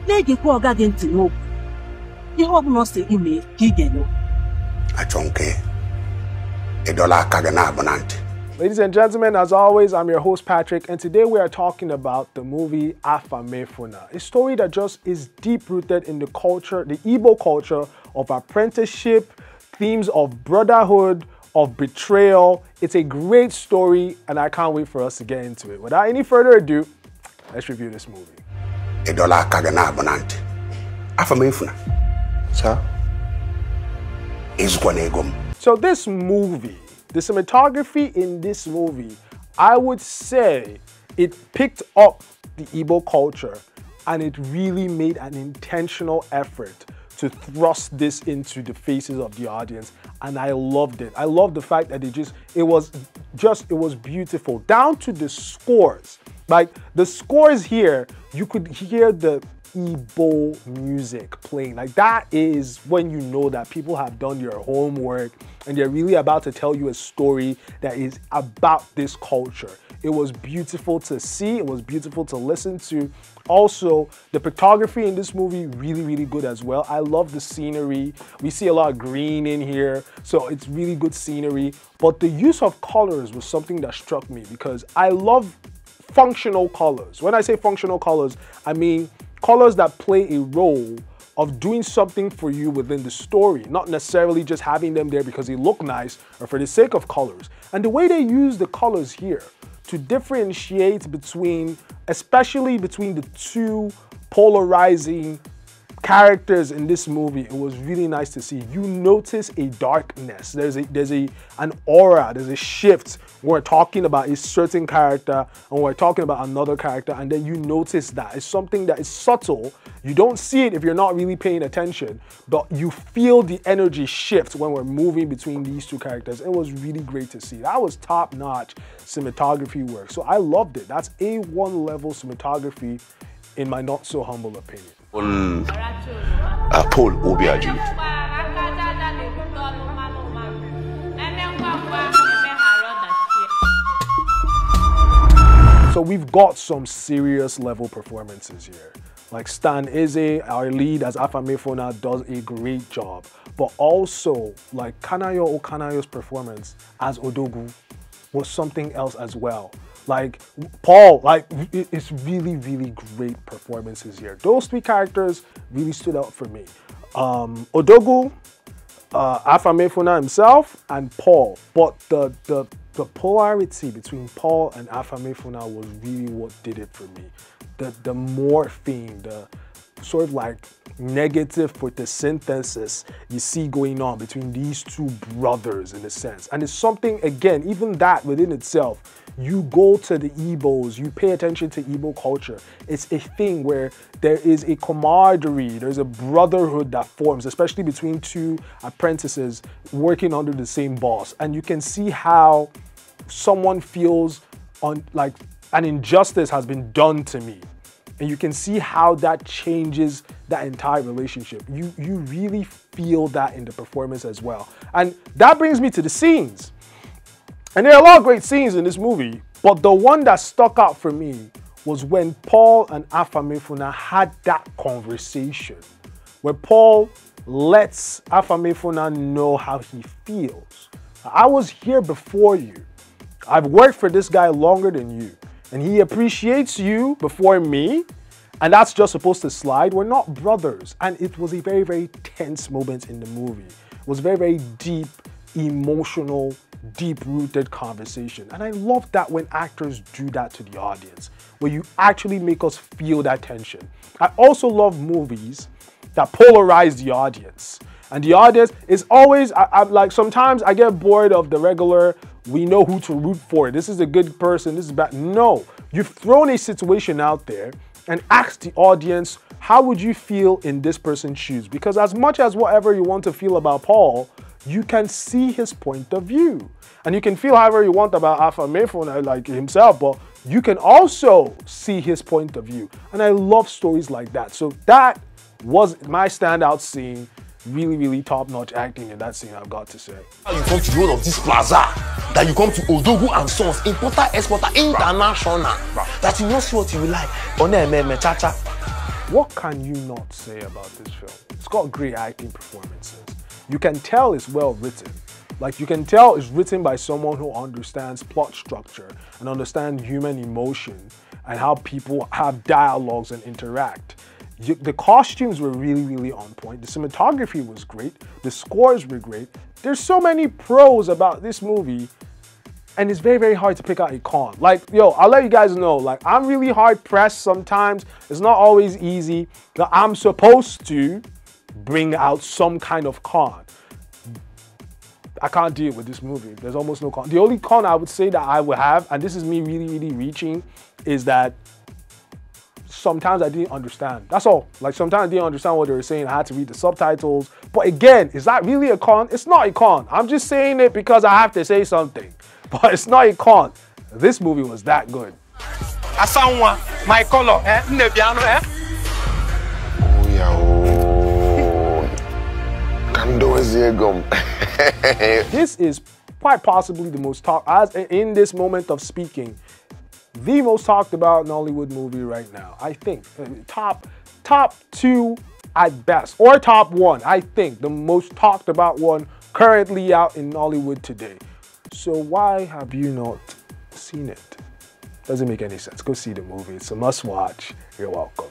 Lady Quaga didn't know. You hope not to email, Gigano. I don't care. $1 Kagana Bonante. Ladies and gentlemen, as always, I'm your host Patrick, and today we are talking about the movie Afamefuna, a story that just is deep-rooted in the culture, the Igbo culture of apprenticeship, themes of brotherhood, of betrayal. It's a great story, and I can't wait for us to get into it. Without any further ado, let's review this movie. $1 Kagana Bonante. Afamefuna. Sir? Is Gwanegum. So this movie, the cinematography in this movie, I would say it picked up the Igbo culture and it really made an intentional effort to thrust this into the faces of the audience, and I loved it. I loved the fact that it was beautiful, down to the scores. Like the scores here, you could hear the Igbo music playing. Like that is when you know that people have done their homework and they're really about to tell you a story that is about this culture. It was beautiful to see, it was beautiful to listen to. Also, the photography in this movie, really good as well. I love the scenery. We see a lot of green in here, so it's really good scenery. But the use of colors was something that struck me because I love functional colors. When I say functional colors, I mean colors that play a role of doing something for you within the story, not necessarily just having them there because they look nice or for the sake of colors. And the way they use the colors here to differentiate between, especially between the two polarizing characters in this movie, it was really nice to see. You notice a darkness. There's an aura, there's a shift. We're talking about a certain character and we're talking about another character, and then you notice that. It's something that is subtle. You don't see it if you're not really paying attention, but you feel the energy shift when we're moving between these two characters. It was really great to see. That was top-notch cinematography work. So I loved it. That's A1 level cinematography in my not so humble opinion. Paul Obiaju. So we've got some serious level performances here. Like Stan Eze, our lead as Afamefuna, does a great job. But also, like Kanayo Okanayo's performance as Odogu was something else as well. Like Paul, like it's really great performances here. Those three characters really stood out for me. Odogu, Afamefuna himself, and Paul. But the polarity between Paul and Afamefuna was really what did it for me. The morphine, the sort of like negative photosynthesis you see going on between these two brothers in a sense. And it's something, again, even that within itself, you go to the Igbos, you pay attention to Igbo culture. It's a thing where there is a camaraderie, there's a brotherhood that forms, especially between two apprentices working under the same boss. And you can see how someone feels like an injustice has been done to me. And you can see how that changes that entire relationship. You really feel that in the performance as well. And that brings me to the scenes. And there are a lot of great scenes in this movie, but the one that stuck out for me was when Paul and Afamefuna had that conversation, where Paul lets Afamefuna know how he feels. I was here before you. I've worked for this guy longer than you, and he appreciates you before me, and that's just supposed to slide. We're not brothers. And it was a very tense moment in the movie. It was very deep, emotional, deep-rooted conversation. And I love that when actors do that to the audience, where you actually make us feel that tension. I also love movies that polarize the audience. And the audience is always, I'm like, sometimes I get bored of the regular, we know who to root for. This is a good person, this is bad. No, you've thrown a situation out there and asked the audience, how would you feel in this person's shoes? Because as much as whatever you want to feel about Paul, you can see his point of view. And you can feel however you want about Afamefuna, like himself, but you can also see his point of view. And I love stories like that. So that was my standout scene. Really top-notch acting in that scene, I've got to say. You come to the whole of this plaza, that you come to Odogu and Sons, importer, exporter, international, that you know see what you will like. Chacha. What can you not say about this film? It's got great acting performances. You can tell it's well written. Like, you can tell it's written by someone who understands plot structure and understands human emotion and how people have dialogues and interact. The costumes were really, really on point. The cinematography was great. The scores were great. There's so many pros about this movie, and it's very, very hard to pick out a con. Like, yo, I'll let you guys know, like, I'm really hard pressed sometimes. It's not always easy. I'm supposed to bring out some kind of con. I can't deal with this movie. There's almost no con. The only con I would say that I would have, and this is me really, really reaching, is that sometimes I didn't understand. That's all. Like, sometimes I didn't understand what they were saying. I had to read the subtitles. But again, is that really a con? It's not a con. I'm just saying it because I have to say something. But it's not a con. This movie was that good. I found one. My color. Oh, yeah. Kando is here, gum. This is quite possibly the most talked, as in this moment of speaking, the most talked about Nollywood movie right now. I think top two at best, or top one. I think the most talked about one currently out in Nollywood today. So why have you not seen it? Doesn't make any sense. Go see the movie. It's a must watch. You're welcome.